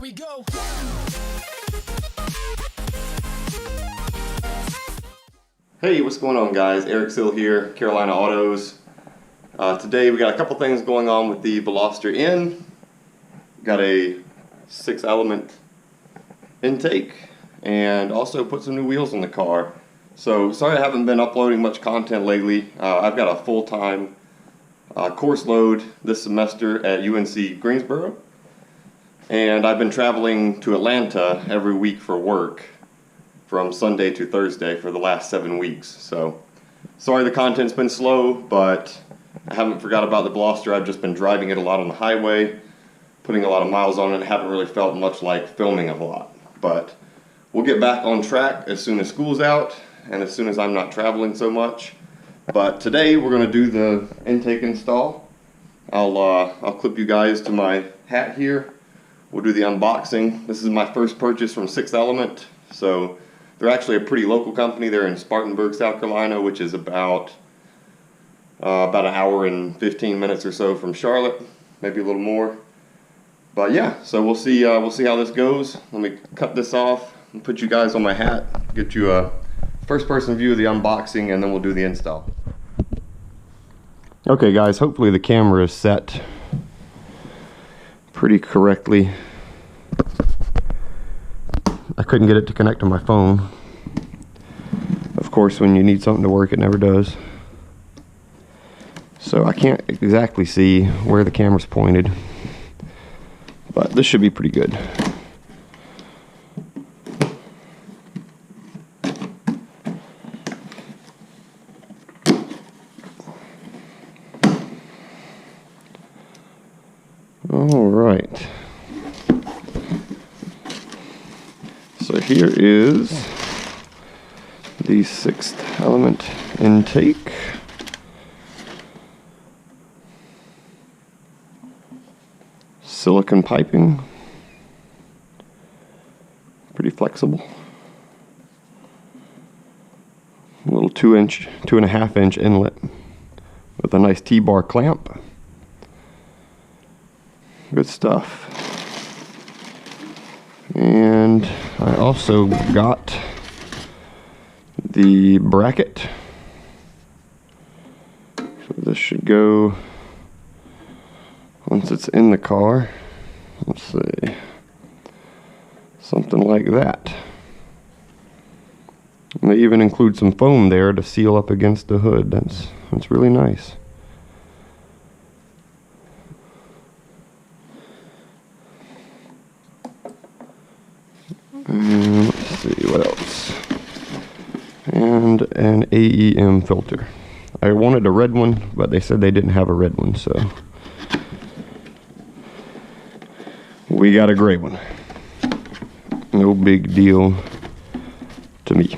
we go. Hey, what's going on, guys? Eric Sill here, Carolina Autos. Today we got a couple things going on with the Veloster N. Got a 6-element intake and also put some new wheels on the car. So sorry I haven't been uploading much content lately. I've got a full-time course load this semester at UNC Greensboro, and I've been traveling to Atlanta every week for work from Sunday to Thursday for the last 7 weeks. So sorry the content's been slow, but I haven't forgot about the Veloster. I've just been driving it a lot on the highway, putting a lot of miles on it, and haven't really felt much like filming a lot. But we'll get back on track as soon as school's out and as soon as I'm not traveling so much. But today we're going to do the intake install. I'll clip you guys to my hat here. We'll do the unboxing. This is my first purchase from 6-Element. So they're actually a pretty local company. They're in Spartanburg, South Carolina, which is about an hour and 15 minutes or so from Charlotte, maybe a little more. But yeah, so we'll see how this goes. Let me cut this off and put you guys on my hat, get you a first-person view of the unboxing, and then we'll do the install. Okay, guys, hopefully the camera is set pretty correctly. I couldn't get it to connect to my phone. Of course, when you need something to work, it never does. So I can't exactly see where the camera's pointed, but this should be pretty good. All right. So here is the 6-element intake. Silicone piping, pretty flexible. A little 2.5 inch inlet with a nice T-bar clamp. Good stuff. And I also got the bracket. So this should go once it's in the car. Let's see, something like that. And they even include some foam there to seal up against the hood. That's really nice. And let's see what else. And an AEM filter. I wanted a red one, but they said they didn't have a red one, so we got a gray one. No big deal to me.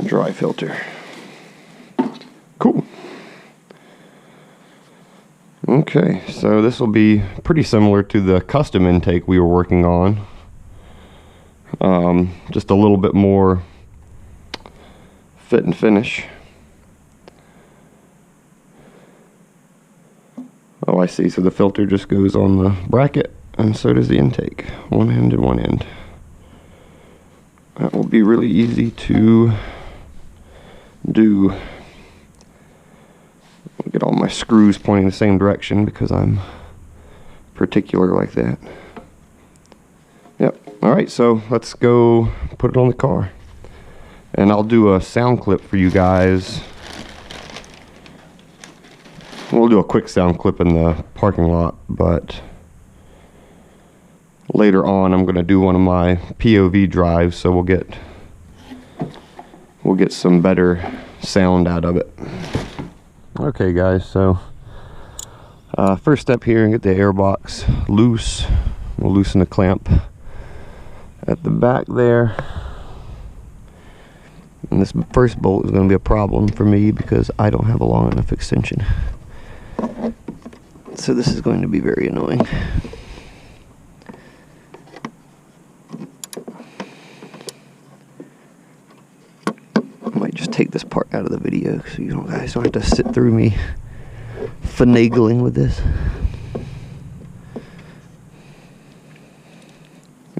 Dry filter. Cool. Okay, so this will be pretty similar to the custom intake we were working on. Just a little bit more fit and finish. Oh, I see. So the filter just goes on the bracket, and so does the intake. One end and one end. That will be really easy to do. I'll get all my screws pointing the same direction because I'm particular like that. Yep. Alright, so let's go put it on the car. And I'll do a sound clip for you guys. We'll do a quick sound clip in the parking lot, but later on I'm going to do one of my POV drives, so we'll get some better sound out of it. Okay, guys, so first step here, and get the air box loose. We'll loosen the clamp at the back there. And this first bolt is going to be a problem for me because I don't have a long enough extension. So this is going to be very annoying. just take this part out of the video so you guys don't have to sit through me finagling with this.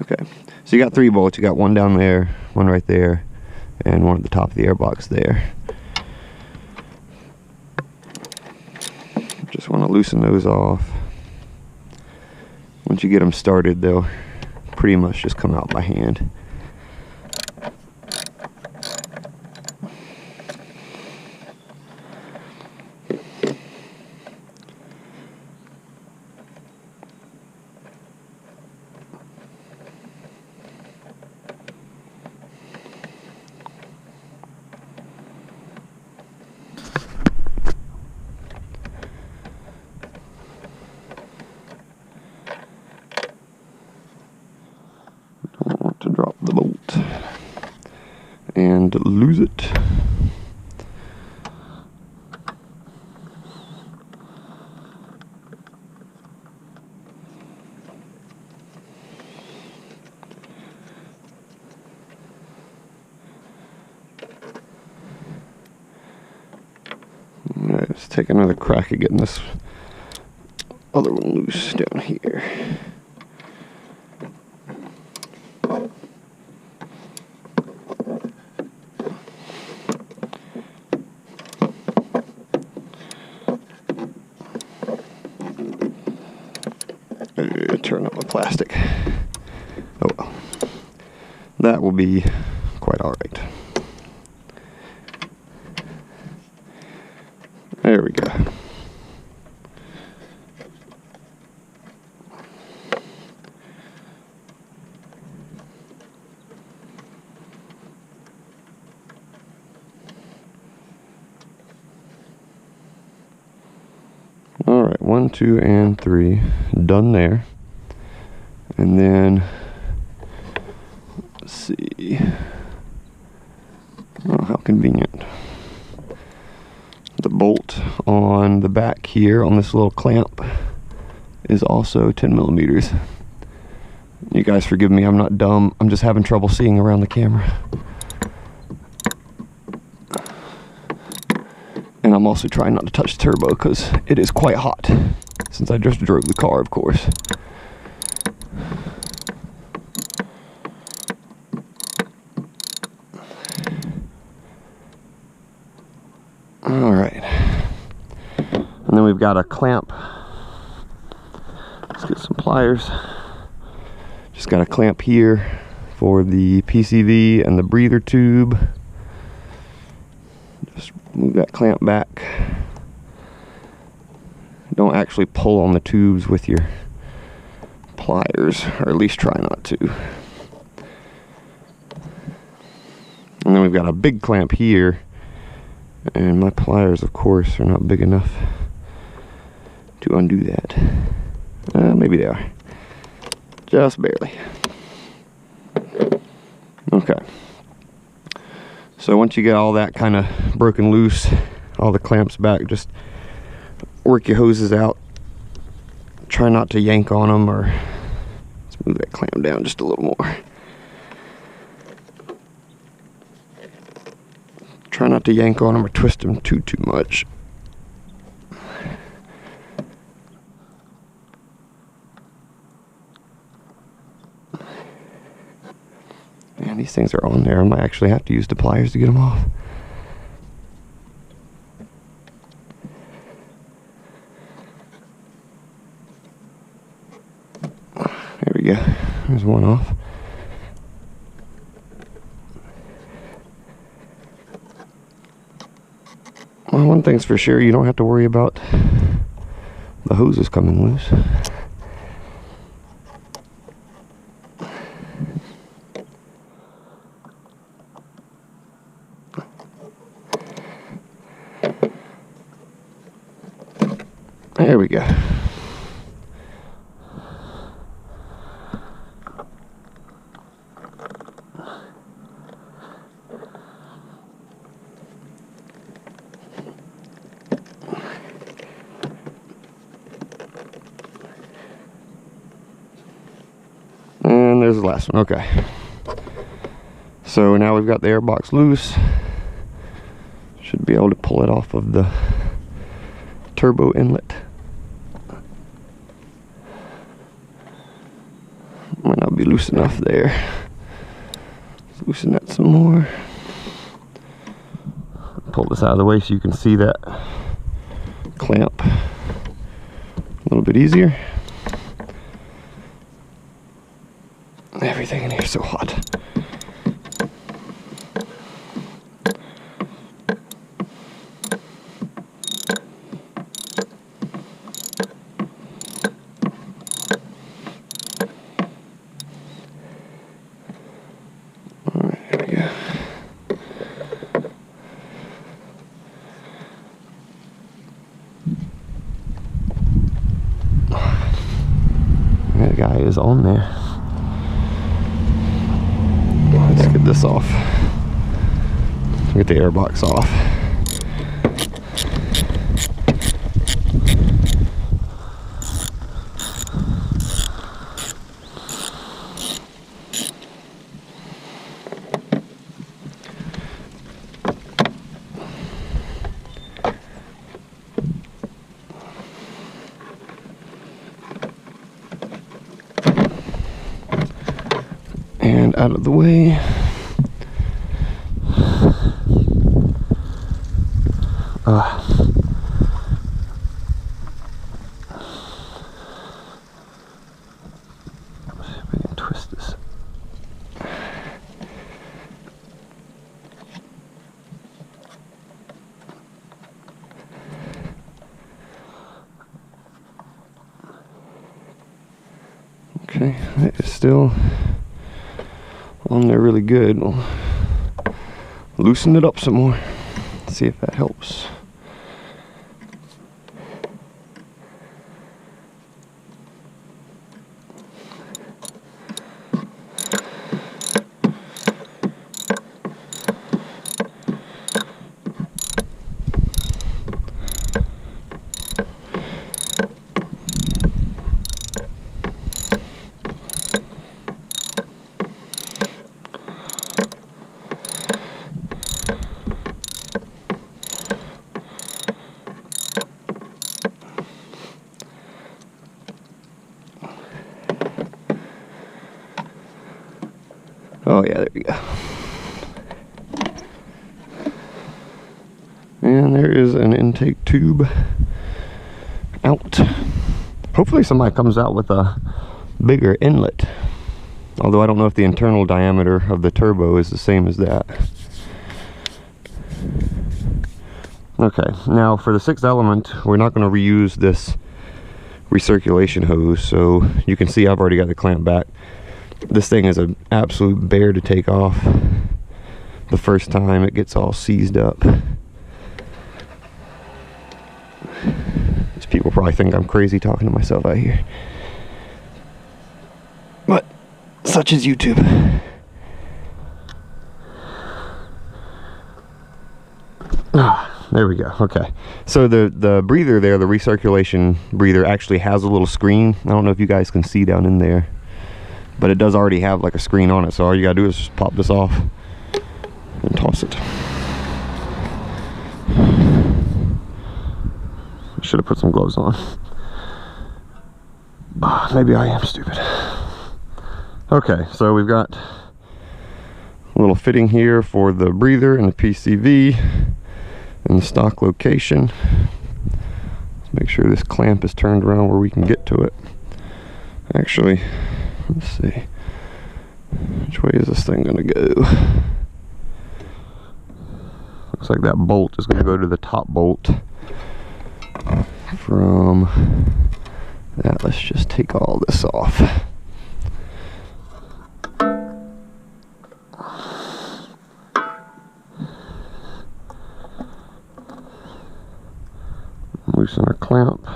Okay, so you got 3 bolts. You got one down there, one right there, and one at the top of the airbox there. Just want to loosen those off. Once you get them started, they'll pretty much just come out by hand. And lose it. Alright, let's take another crack at getting this other one loose down here. Turn up my plastic. Oh well. That will be quite alright. There we go. Alright, 1, 2, and 3. Done there. And then, let's see. Oh, how convenient. The bolt on the back here on this little clamp is also 10 millimeters. You guys forgive me, I'm not dumb. I'm just having trouble seeing around the camera. And I'm also trying not to touch the turbo because it is quite hot since I just drove the car, of course. Alright, and then we've got a clamp. Let's get some pliers. Just got a clamp here for the PCV and the breather tube. Just move that clamp back. Don't actually pull on the tubes with your pliers, or at least try not to. And then we've got a big clamp here. And my pliers, of course, are not big enough to undo that. Maybe they are. Just barely. Okay. So once you get all that kind of broken loose, all the clamps back, just work your hoses out. Try not to yank on them, or let's move that clamp down just a little more. Try not to yank on them or twist them too much. Man, these things are on there. I might actually have to use the pliers to get them off. There we go. There's one off. Well, one thing's for sure, you don't have to worry about the hoses coming loose. There we go. And there's the last one. Okay. So now we've got the airbox loose. Should be able to pull it off of the turbo inlet. Might not be loose enough there. Let's loosen that some more. Pull this out of the way so you can see that clamp a little bit easier. Everything in here is so hot. That guy is on there. Let's get this off. Get the air box off. And out of the way. See if we can twist this. Okay, that is still on there really good. We'll loosen it up some more. See if that helps. Oh yeah, there we go. And there is an intake tube out. Hopefully somebody comes out with a bigger inlet. Although I don't know if the internal diameter of the turbo is the same as that. Okay, now for the 6th element, we're not going to reuse this recirculation hose. So you can see I've already got the clamp back. This thing is an absolute bear to take off the first time. It gets all seized up. These people probably think I'm crazy talking to myself out here. But such is YouTube. There we go. Okay. So the breather there, the recirculation breather, actually has a little screen. I don't know if you guys can see down in there. But it does already have like a screen on it, so all you gotta do is just pop this off and toss it. I should have put some gloves on. Maybe I am stupid. Okay, so we've got a little fitting here for the breather and the PCV and the stock location. Let's make sure this clamp is turned around where we can get to it. Actually, let's see. Which way is this thing gonna go? Looks like that bolt is gonna go to the top bolt. From that, let's just take all this off. Loosen our clamp.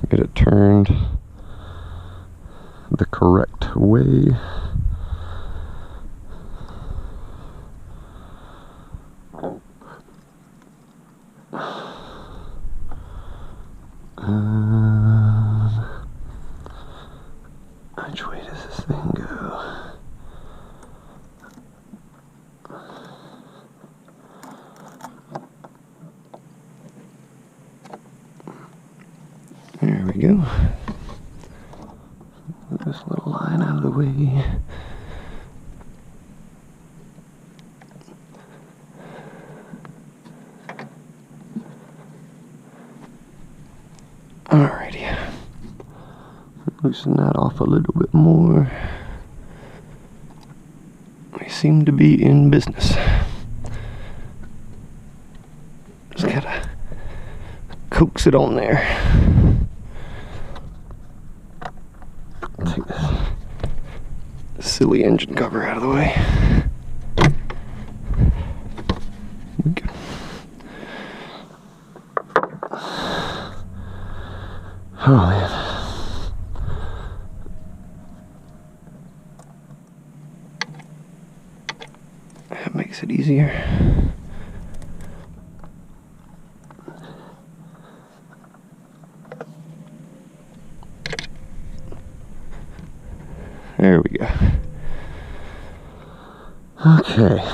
Get it turned the correct way. Which way does this thing go? go. Move this little line out of the way. Alrighty. Loosen that off a little bit more. We seem to be in business. Just gotta coax it on there. Take this silly engine cover out of the way. Good. Oh man. That makes it easier. There we go. Okay.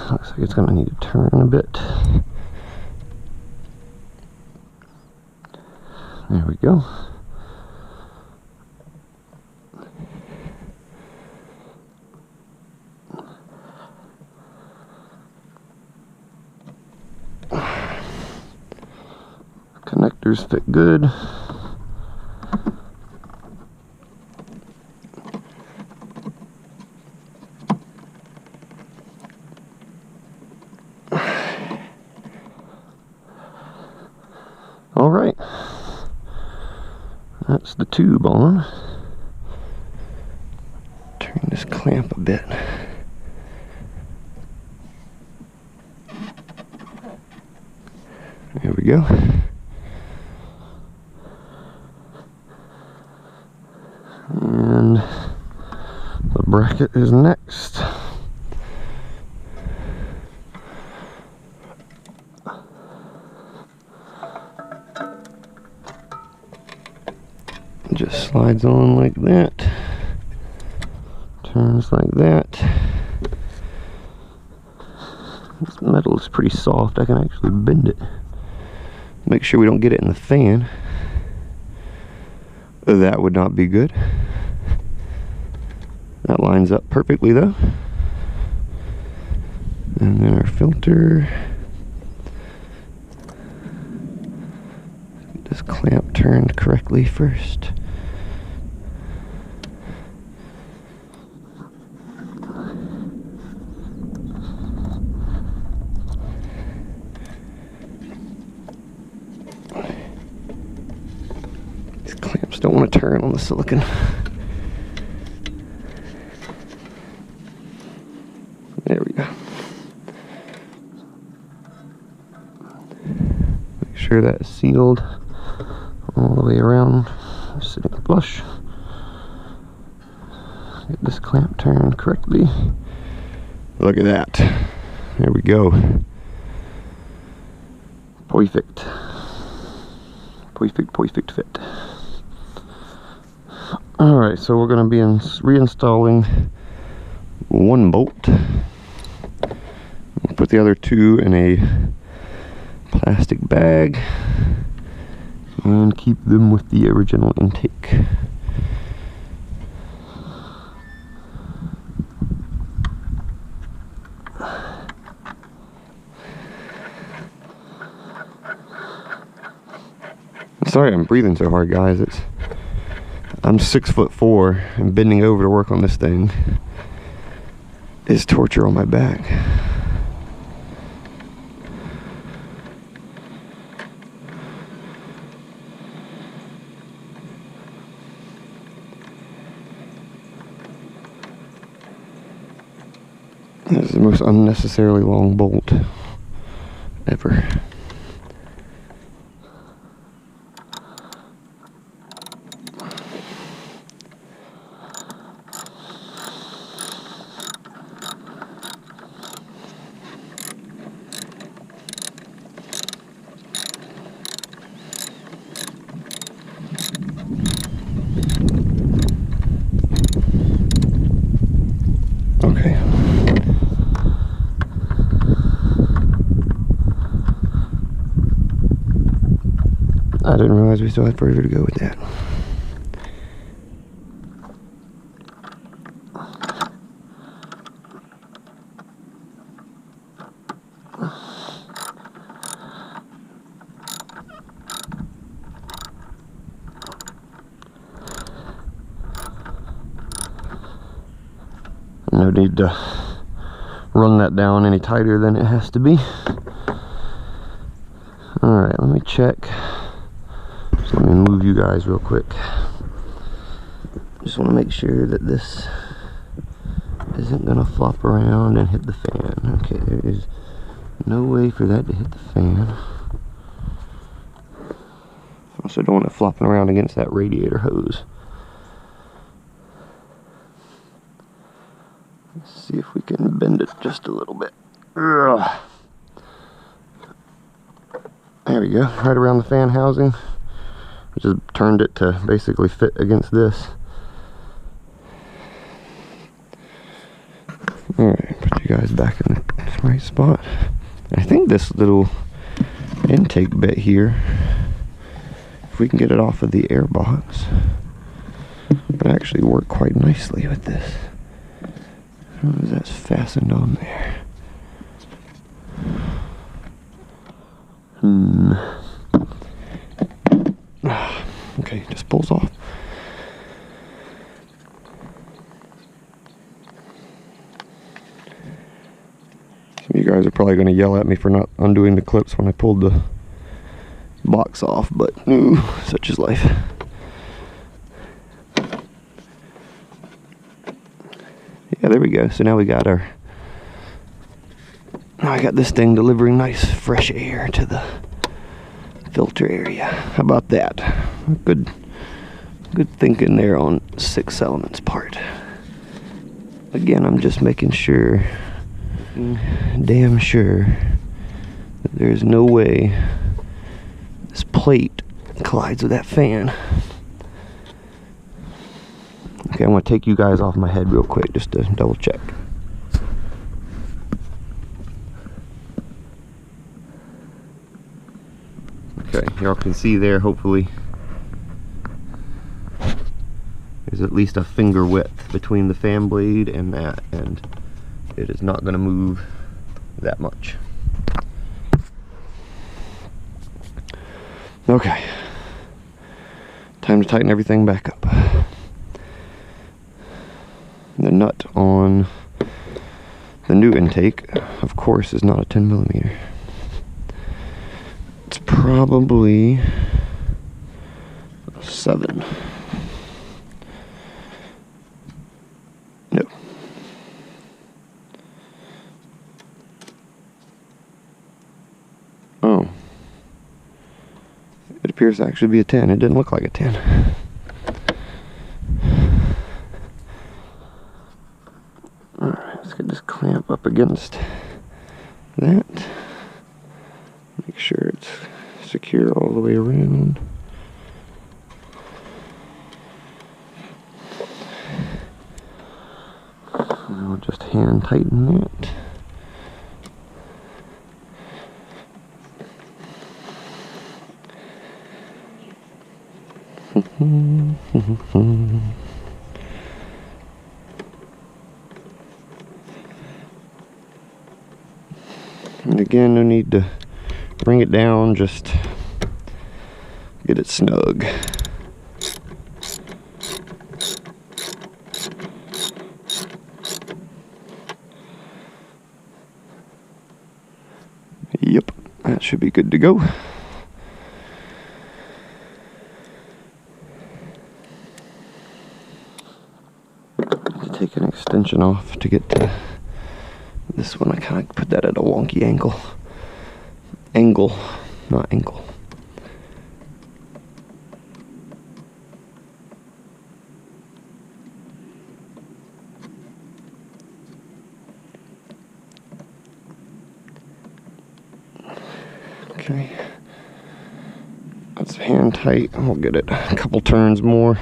Looks like it's going to need to turn a bit. There we go. Connectors fit good. All right, that's the tube on. Turn this clamp a bit. There we go. And the bracket is next. Just slides on like that, turns like that. This metal is pretty soft, I can actually bend it. Make sure we don't get it in the fan. That would not be good. That lines up perfectly though. And then our filter. Get this clamp turned correctly first. These clamps don't want to turn on the silicone. There we go. Make sure that's sealed all the way around, sitting flush. Get this clamp turned correctly. Look at that. There we go. Perfect. Perfect fit. Alright, so we're going to be reinstalling one bolt. We'll put the other two in a plastic bag and keep them with the original intake. Sorry I'm breathing so hard, guys. I'm 6'4", and bending over to work on this thing is torture on my back. This is the most unnecessarily long bolt ever. Okay. I didn't realize realize we still had further to go with that. No need to run that down any tighter than it has to be. Alright, let me check. Just let me move you guys real quick. Just want to make sure that this isn't going to flop around and hit the fan. Okay, there is no way for that to hit the fan. Also don't want it flopping around against that radiator hose. Let's see if we can bend it just a little bit. Ugh. There we go, right around the fan housing. I just turned it to basically fit against this. Alright, put you guys back in the right spot. I think this little intake bit here, if we can get it off of the air box, would actually work quite nicely with this. How is that fastened on there? Okay, just pulls off. Some of you guys are probably going to yell at me for not undoing the clips when I pulled the box off, but ooh, such is life. Yeah, there we go. So now we got our... Now I got this thing delivering nice fresh air to the filter area. How about that? Good thinking there on 6 Element's part. Again, I'm just making sure, damn sure, that there's no way this plate collides with that fan. Okay, I'm going to take you guys off my head real quick just to double check. Okay, y'all can see there, hopefully, there's at least a finger width between the fan blade and that, and it is not going to move that much. Okay, time to tighten everything back up. The nut on the new intake, of course, is not a 10 millimeter. It's probably 7. No. Oh. It appears to actually be a 10. It didn't look like a 10. Alright, let's get this clamp up against that. Make sure it's secure all the way around. And I'll just hand tighten that. And again, no need to bring it down, just get it snug. Yep, that should be good to go. Take an extension off to get to this one. I kind of put that at a wonky angle. Angle, not ankle. Okay, that's hand tight. I'll get it a couple turns more.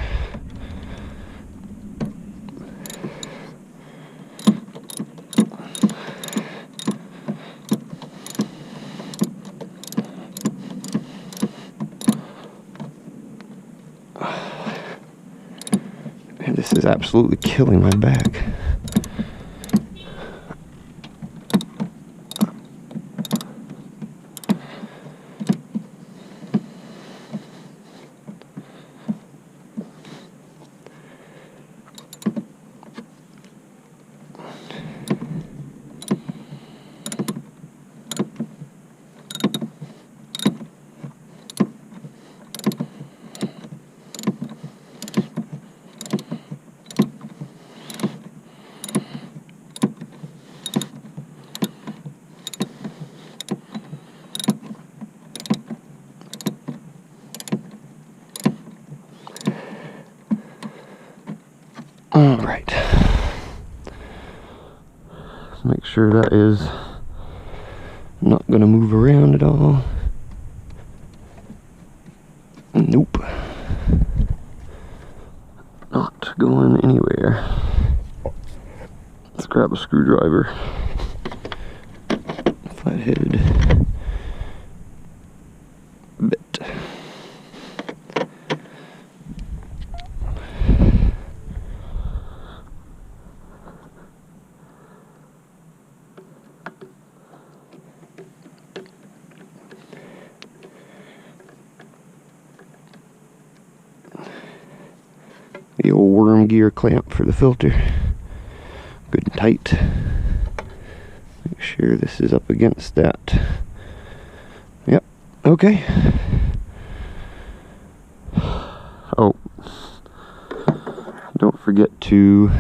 This is absolutely killing my back. All right. Make sure that is not going to move around at all. Nope. Not going anywhere. Let's grab a screwdriver. Flathead bit. The old worm gear clamp for the filter. Good and tight. Make sure this is up against that. Yep, okay. Oh, don't forget to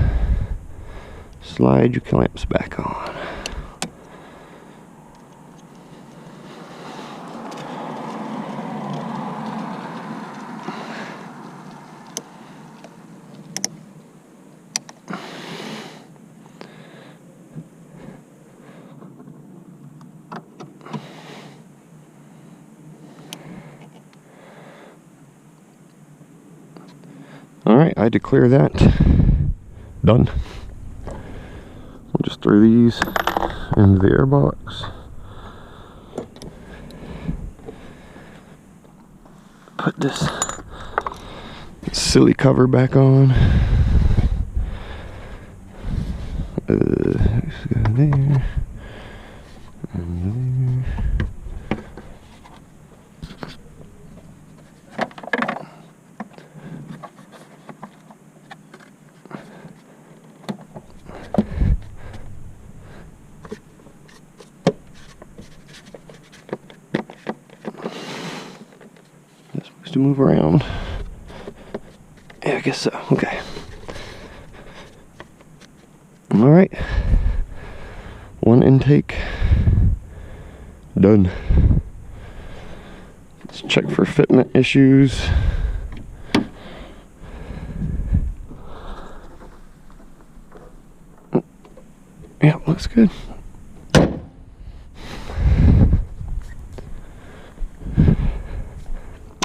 slide your clamps back on. Alright, I declare that done. We'll just throw these into the airbox. Put this silly cover back on. Let's go there. And there. To move around. Yeah, I guess so. Okay. All right. One intake done. Let's check for fitment issues. Yeah, looks good.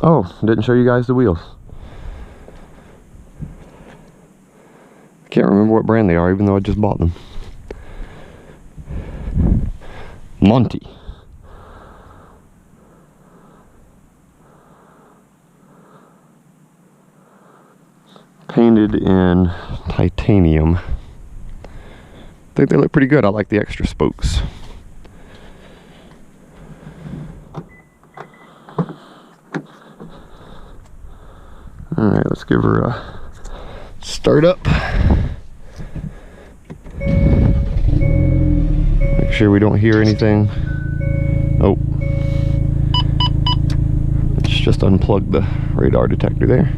Oh, didn't show you guys the wheels. Can't remember what brand they are, even though I just bought them. Monty. Painted in titanium. I think they look pretty good. I like the extra spokes. Alright, let's give her a start up. Make sure we don't hear anything. Oh. Let's just unplug the radar detector there.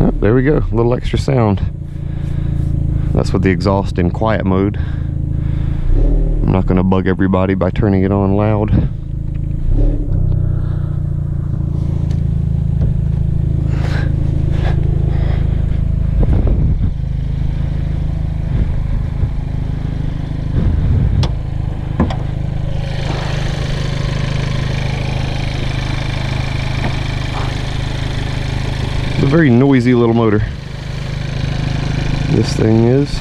Oh, there we go, a little extra sound. That's with the exhaust in quiet mode. I'm not going to bug everybody by turning it on loud. It's a very noisy little motor. This thing is.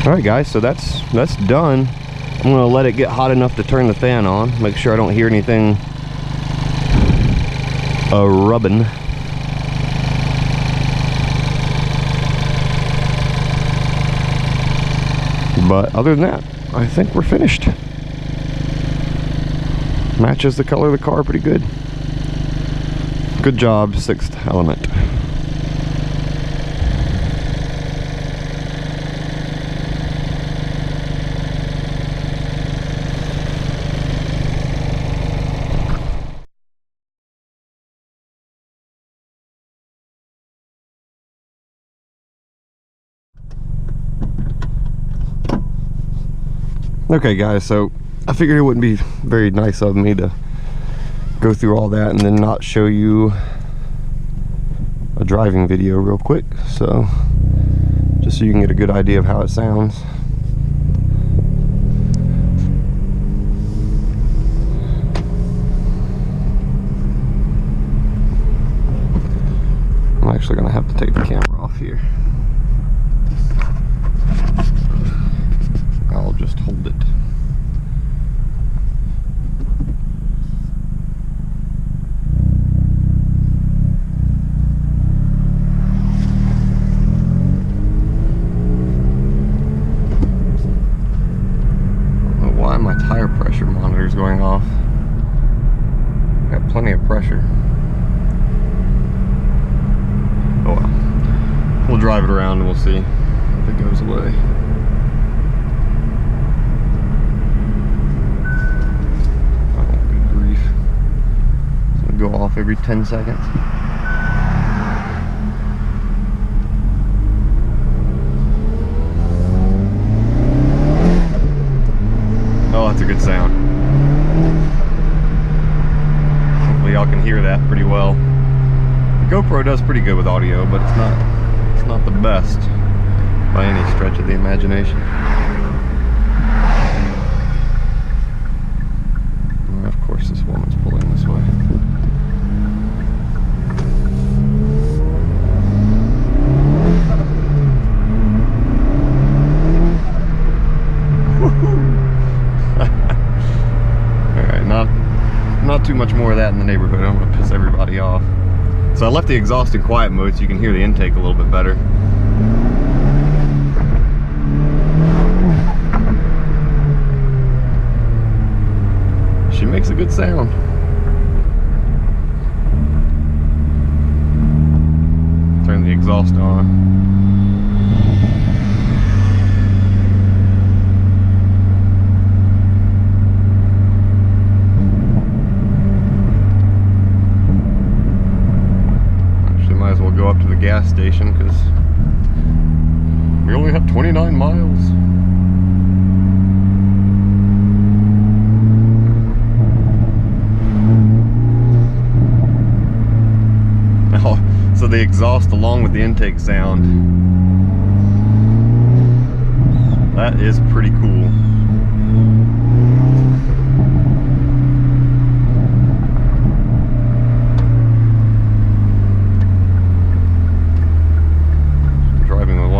All right, guys, so that's done. I'm gonna let it get hot enough to turn the fan on. Make sure I don't hear anything rubbing. But other than that, I think we're finished. Matches the color of the car pretty good. Good job, Sixth Element. Okay guys, so I figured it wouldn't be very nice of me to go through all that and then not show you a driving video real quick, so just so you can get a good idea of how it sounds. I'm actually gonna have to take the camera off here. I'll just hold it. I don't know why my tire pressure monitor is going off. I got plenty of pressure. Oh well. We'll drive it around and we'll see if it goes away. Go off every 10 seconds. Oh, that's a good sound. Hopefully y'all can hear that pretty well. The GoPro does pretty good with audio, but it's not the best by any stretch of the imagination. And of course this woman's pulling this way. Not too much more of that in the neighborhood. I don't want to piss everybody off. So I left the exhaust in quiet mode so you can hear the intake a little bit better. She makes a good sound. Turn the exhaust on. Go up to the gas station because we only have 29 miles. Oh, so the exhaust along with the intake sound, that is pretty cool.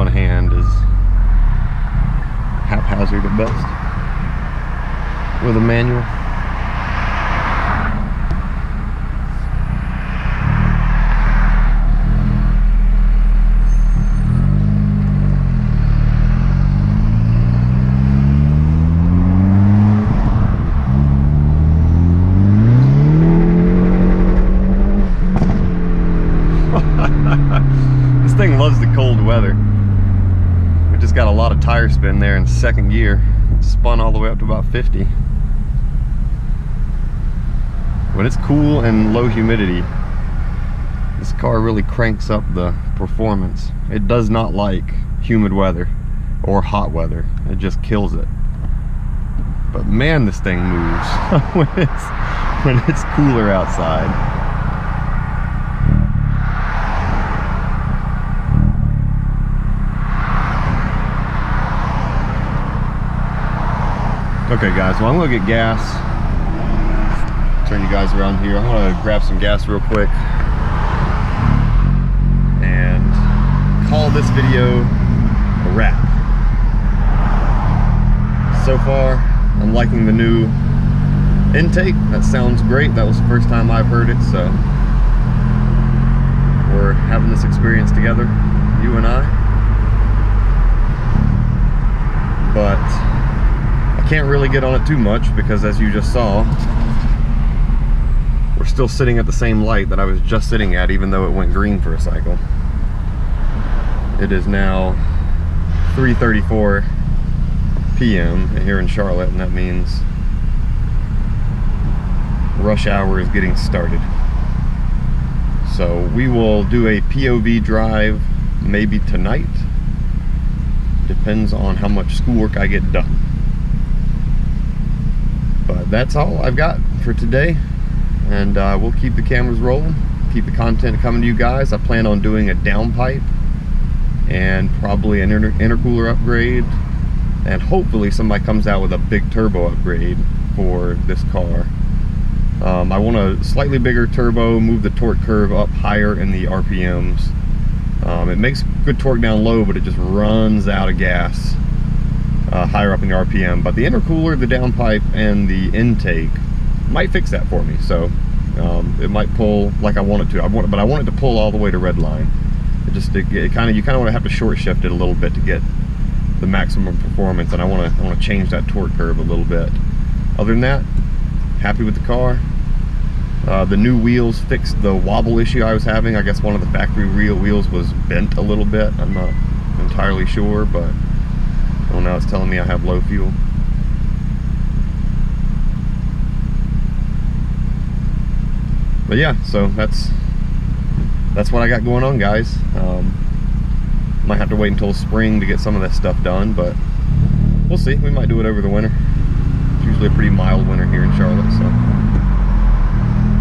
Hand is haphazard at best with a manual. This thing loves the cold weather. Just got a lot of tire spin there in second gear. Spun all the way up to about 50. When it's cool and low humidity, this car really cranks up the performance. It does not like humid weather or hot weather. It just kills it. But man, this thing moves when it's cooler outside. Okay guys, well I'm gonna get gas. Turn you guys around here. I'm gonna grab some gas real quick and call this video a wrap. far. I'm liking the new intake. That sounds great. That was the first time I've heard it, so we're having this experience together, you and I. But I can't really get on it too much because, as you just saw, we're still sitting at the same light that I was just sitting at, even though it went green for a cycle. It is now 3:34 p.m. here in Charlotte, and that means rush hour is getting started. So we will do a POV drive maybe tonight. Depends on how much schoolwork I get done. But that's all I've got for today, and we'll keep the cameras rolling, keep the content coming to you guys. I plan on doing a downpipe and probably an intercooler upgrade, and hopefully somebody comes out with a big turbo upgrade for this car. I want a slightly bigger turbo, move the torque curve up higher in the RPMs. It makes good torque down low, but it just runs out of gas higher up in the RPM. But the intercooler, the downpipe, and the intake might fix that for me. So it might pull like I want it to. But I want it to pull all the way to red line. You kind of want to have to short shift it a little bit to get the maximum performance, and I want to change that torque curve a little bit. Other than that, happy with the car. The new wheels fixed the wobble issue I was having. I guess one of the factory real wheels was bent a little bit. I'm not entirely sure, but well, now it's telling me I have low fuel. But yeah, so that's what I got going on, guys. Might have to wait until spring to get some of that stuff done, but we'll see. We might do it over the winter. It's usually a pretty mild winter here in Charlotte, so.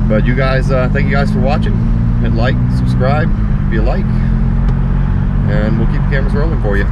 But you guys, thank you guys for watching. Hit like, subscribe if you like, and we'll keep the cameras rolling for you.